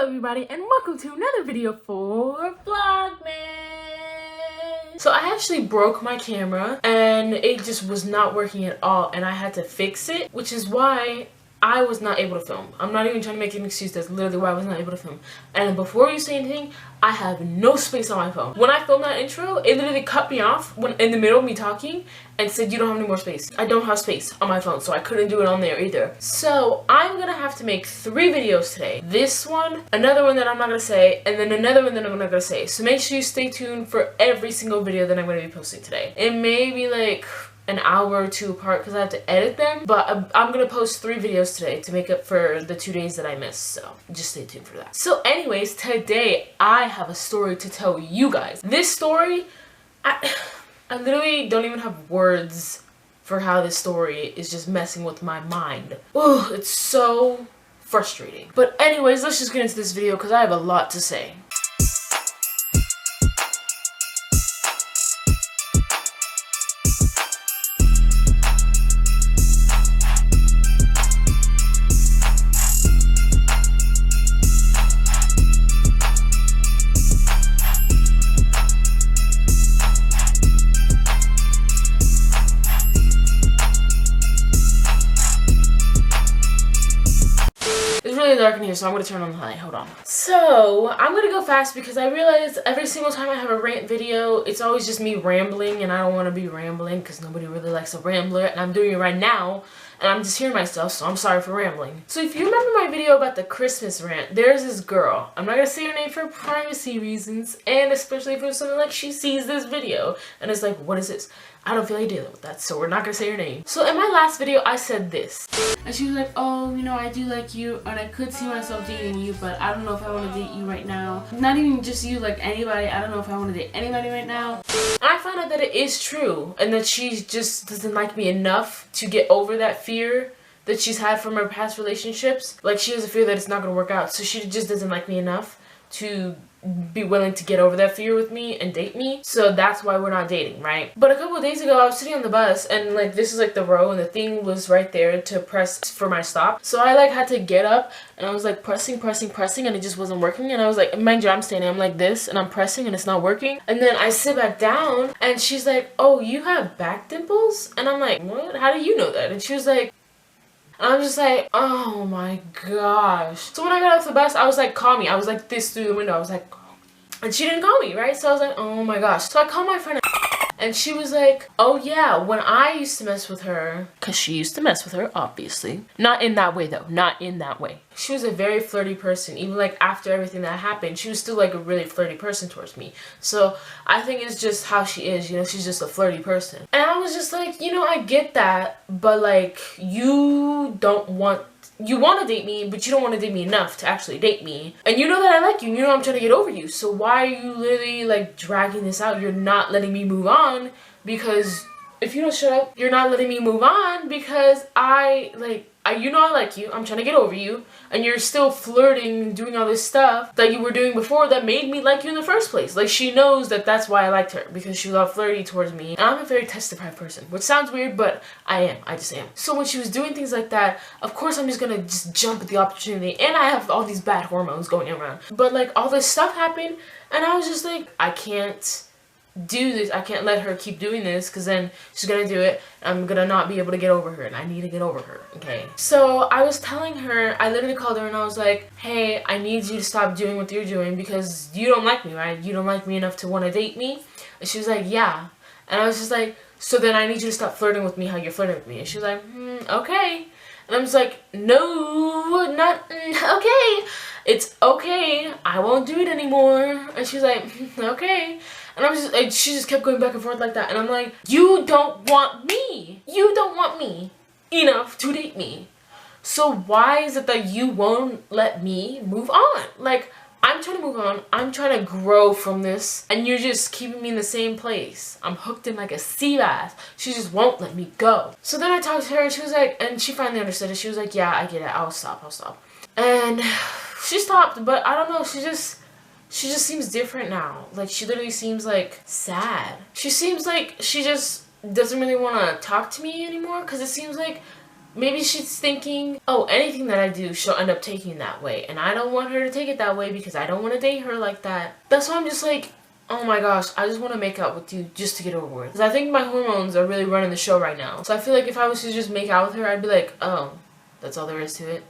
everybody, and welcome to another video for Vlogmas. So I actually broke my camera and it just was not working at all, and I had to fix it, which is why I was not able to film. I'm not even trying to make an excuse. That's literally why I was not able to film. And before you say anything, I have no space on my phone. When I filmed that intro, it literally cut me off when in the middle of me talking and said you don't have any more space. I don't have space on my phone, so I couldn't do it on there either. So I'm gonna have to make 3 videos today. This one, another one that I'm not gonna say, and then another one that I'm not gonna say. So make sure you stay tuned for every single video that I'm gonna be posting today. It may be like an hour or 2 apart because I have to edit them, but I'm gonna post 3 videos today to make up for the 2 days that I missed, so just stay tuned for that. So anyways, today I have a story to tell you guys. This story, I literally don't even have words for how this story is just messing with my mind. Oh, it's so frustrating. But anyways, let's just get into this video because I have a lot to say. Dark in here, so I'm gonna turn on the light. Hold on. So I'm gonna go fast because I realize every single time I have a rant video, it's always just me rambling, and I don't want to be rambling because nobody really likes a rambler, and I'm doing it right now and I'm just hearing myself, so I'm sorry for rambling. So if you remember my video about the Christmas rant, there's this girl. I'm not gonna say her name for privacy reasons, and especially for something like she sees this video and it's like, what is this? I don't feel like dealing with that, so we're not gonna say her name. So in my last video, I said this. And she was like, oh, you know, I do like you, and I could see myself dating you, but I don't know if I want to date you right now. Not even just you, like anybody. I don't know if I want to date anybody right now. And I found out that it is true, and that she just doesn't like me enough to get over that fear that she's had from her past relationships. Like, she has a fear that it's not gonna work out, so she just doesn't like me enough to be willing to get over that fear with me and date me. So that's why we're not dating, right? But a couple of days ago, I was sitting on the bus, and like, this is like the row, and the thing was right there to press for my stop. So I like had to get up, and I was like pressing, and it just wasn't working. And I was like, mind you, I'm standing, I'm like this, and I'm pressing, and it's not working. And then I sit back down, and she's like, oh, you have back dimples? And I'm like, what? How do you know that? And she was like, and I'm just like, oh my gosh. So when I got off the bus, I was like, call me. I was like this through the window. I was like, and she didn't call me, right? So I was like, oh my gosh. So I called my friend, and she was like, oh yeah, when I used to mess with her, because she used to mess with her, obviously. Not in that way though, not in that way. She was a very flirty person. Even like after everything that happened, she was still like a really flirty person towards me. So I think it's just how she is, you know, she's just a flirty person. And I was just like, you know, I get that, but like, you want to date me, but you don't want to date me enough to actually date me. And you know that I like you, and you know I'm trying to get over you. So why are you literally like dragging this out? You're not letting me move on, because if you don't shut up, you're not letting me move on because you know I like you, I'm trying to get over you, and you're still flirting and doing all this stuff that you were doing before that made me like you in the first place. Like, she knows that that's why I liked her, because she was all flirty towards me. And I'm a very test-deprived person, which sounds weird, but I just am. So when she was doing things like that, of course I'm just gonna just jump at the opportunity, and I have all these bad hormones going around. But like, all this stuff happened, and I was just like, I can't do this. I can't let her keep doing this, because then she's gonna do it. I'm gonna not be able to get over her, and I need to get over her, okay? So I was telling her, I literally called her and I was like, hey, I need you to stop doing what you're doing because you don't like me, right? You don't like me enough to want to date me. And she was like, yeah. And I was just like, so then I need you to stop flirting with me how you're flirting with me. And she was like, okay. And I'm just like, no, not okay. It's okay. I won't do it anymore. And she's like, okay. And I was just like, she just kept going back and forth like that. And I'm like, you don't want me. You don't want me enough to date me. So why is it that you won't let me move on? Like, I'm trying to move on. I'm trying to grow from this, and you're just keeping me in the same place. I'm hooked in like a sea bass. She just won't let me go. So then I talked to her, and she was like, and she finally understood it. She was like, yeah, I get it. I'll stop. And she stopped, but I don't know. She just seems different now. Like, she literally seems like sad. She seems like she just doesn't really want to talk to me anymore, because it seems like maybe she's thinking, oh, anything that I do, she'll end up taking that way. And I don't want her to take it that way because I don't want to date her like that. That's why I'm just like, oh my gosh, I just want to make out with you just to get over with. Because I think my hormones are really running the show right now. So I feel like if I was to just make out with her, I'd be like, oh, that's all there is to it.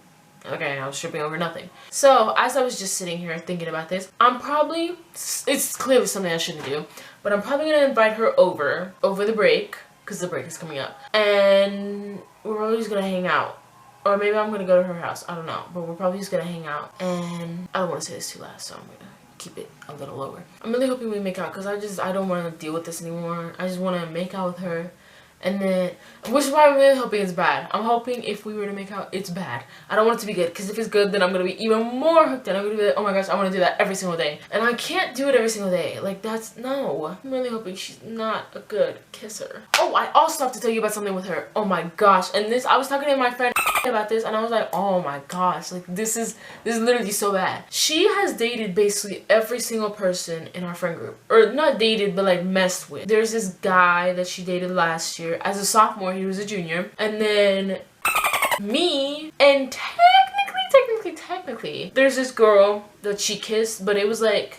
Okay, I was tripping over nothing. So as I was just sitting here thinking about this, it's clearly something I shouldn't do, but I'm probably going to invite her over the break, because the break is coming up. And we're always going to hang out. Or maybe I'm going to go to her house. I don't know. But we're probably just going to hang out. And I don't want to say this too loud, so I'm going to keep it a little lower. I'm really hoping we make out because I don't want to deal with this anymore. I just want to make out with her. And then, which is why I'm really hoping it's bad. I'm hoping if we were to make out, it's bad. I don't want it to be good, because if it's good, then I'm going to be even more hooked, and I'm going to be like, oh my gosh, I want to do that every single day. And I can't do it every single day. Like, no. I'm really hoping she's not a good kisser. Oh, I also have to tell you about something with her. Oh my gosh. And I was talking to my friend about this, and I was like, oh my gosh, like, this is literally so bad. She has dated basically every single person in our friend group. Or not dated, but like messed with. There's this guy that she dated last year. As a sophomore, he was a junior. And then me, and technically, there's this girl that she kissed, but it was a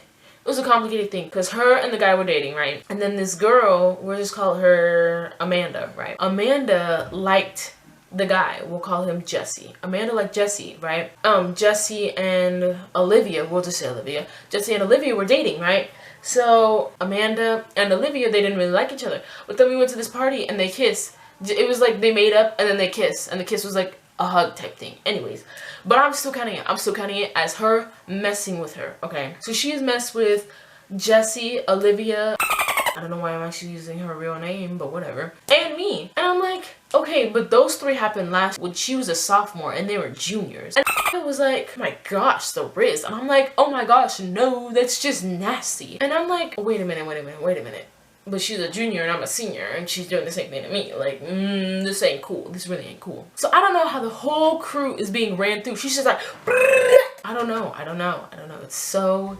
complicated thing because her and the guy were dating, right? And then this girl, we'll just call her Amanda, right? Amanda liked the guy. We'll call him Jesse. Amanda liked Jesse, right? Jesse and Olivia, we'll just say Olivia. Jesse and Olivia were dating, right? So Amanda and Olivia, they didn't really like each other. But then we went to this party and they kissed. It was like they made up and then they kissed. And the kiss was like a hug type thing. Anyways. But I'm still counting it. I'm still counting it as her messing with her. Okay. So she has messed with Jesse, Olivia. I don't know why I'm actually using her real name, but whatever. And me. And I'm like, okay, but those three happened last when she was a sophomore and they were juniors. And I was like, oh my gosh, the wrist. And I'm like, oh my gosh, no, that's just nasty. And I'm like, wait a minute. But she's a junior and I'm a senior and she's doing the same thing to me. Like, this ain't cool. This really ain't cool. So I don't know how the whole crew is being ran through. She's just like, I don't know. It's so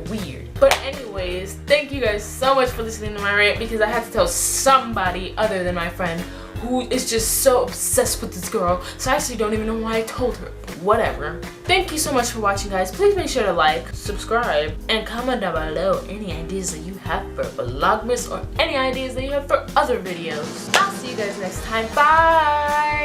weird. But anyways, thank you guys so much for listening to my rant because I had to tell somebody other than my friend who is just so obsessed with this girl. So I actually don't even know why I told her. Whatever. Thank you so much for watching, guys. Please make sure to like, subscribe, and comment down below any ideas that you have for Vlogmas or any ideas that you have for other videos. I'll see you guys next time. Bye!